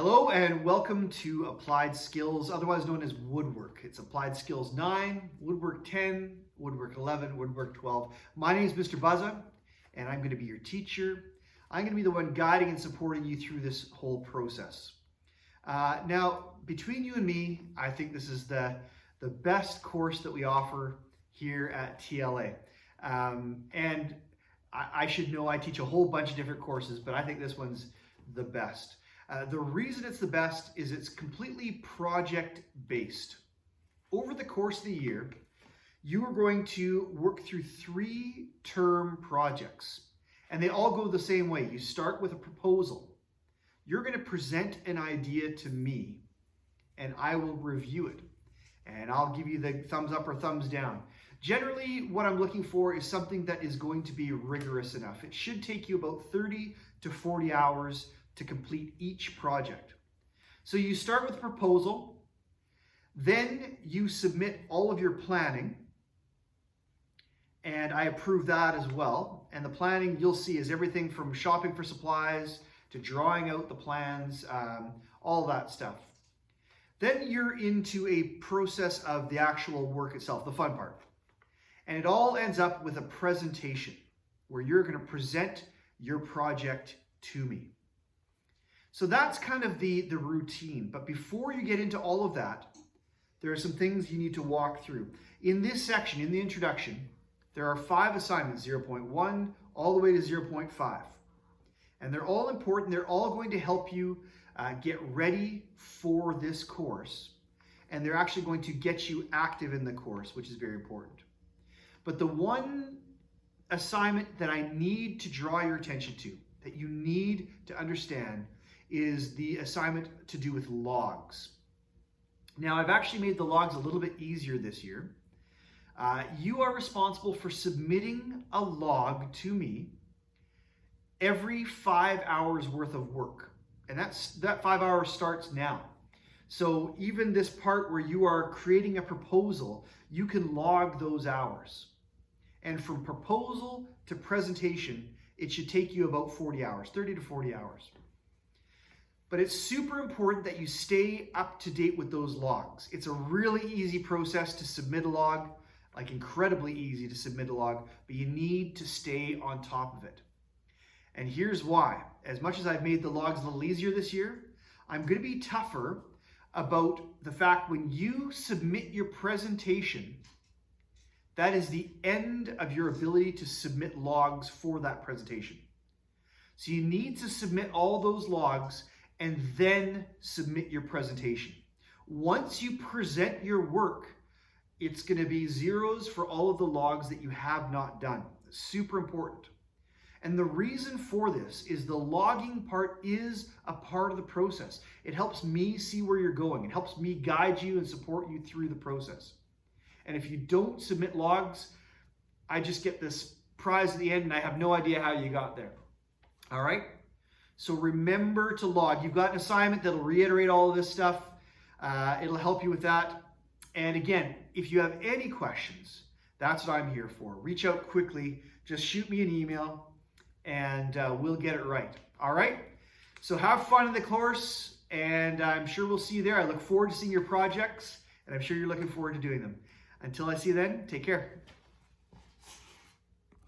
Hello and welcome to Applied Skills, otherwise known as Woodwork. It's Applied Skills 9, Woodwork 10, Woodwork 11, Woodwork 12. My name is Mr. Buzza, and I'm going to be your teacher. I'm going to be the one guiding and supporting you through this whole process. Now, between you and me, I think this is the best course that we offer here at TLA. And I should know I teach a whole bunch of different courses, but I think this one's the best. The reason it's the best is it's completely project-based. Over the course of the year, you are going to work through 3-term projects, and they all go the same way. You start with a proposal. You're going to present an idea to me, and I will review it, and I'll give you the thumbs up or thumbs down. Generally, what I'm looking for is something that is going to be rigorous enough. It should take you about 30 to 40 hours to complete each project. So you start with a proposal, then you submit all of your planning, and I approve that as well. And the planning you'll see is everything from shopping for supplies to drawing out the plans, all that stuff. Then you're into a process of the actual work itself, the fun part. And it all ends up with a presentation where you're going to present your project to me. So that's kind of the routine. But before you get into all of that, there are some things you need to walk through. In this section, in the introduction, there are 5 assignments, 0.1 all the way to 0.5. And they're all important. They're all going to help you get ready for this course. And they're actually going to get you active in the course, which is very important. But the one assignment that I need to draw your attention to, that you need to understand, is the assignment to do with logs. Now, I've actually made the logs a little bit easier this year. You are responsible for submitting a log to me every 5 hours worth of work. And that 5 hours starts now. So even this part where you are creating a proposal, you can log those hours. And from proposal to presentation, it should take you about 40 hours, 30 to 40 hours. But it's super important that you stay up to date with those logs. It's a really easy process to submit a log, like incredibly easy to submit a log, but you need to stay on top of it. And here's why. As much as I've made the logs a little easier this year, I'm going to be tougher about the fact when you submit your presentation, that is the end of your ability to submit logs for that presentation. So you need to submit all those logs and then submit your presentation. Once you present your work, it's going to be zeros for all of the logs that you have not done. It's super important. And the reason for this is the logging part is a part of the process. It helps me see where you're going. It helps me guide you and support you through the process. And if you don't submit logs, I just get this prize at the end and I have no idea how you got there. All right? So remember to log. You've got an assignment that'll reiterate all of this stuff. It'll help you with that. And again, if you have any questions, that's what I'm here for. Reach out quickly. Just shoot me an email and we'll get it right. All right? So have fun in the course and I'm sure we'll see you there. I look forward to seeing your projects and I'm sure you're looking forward to doing them. Until I see you then, take care.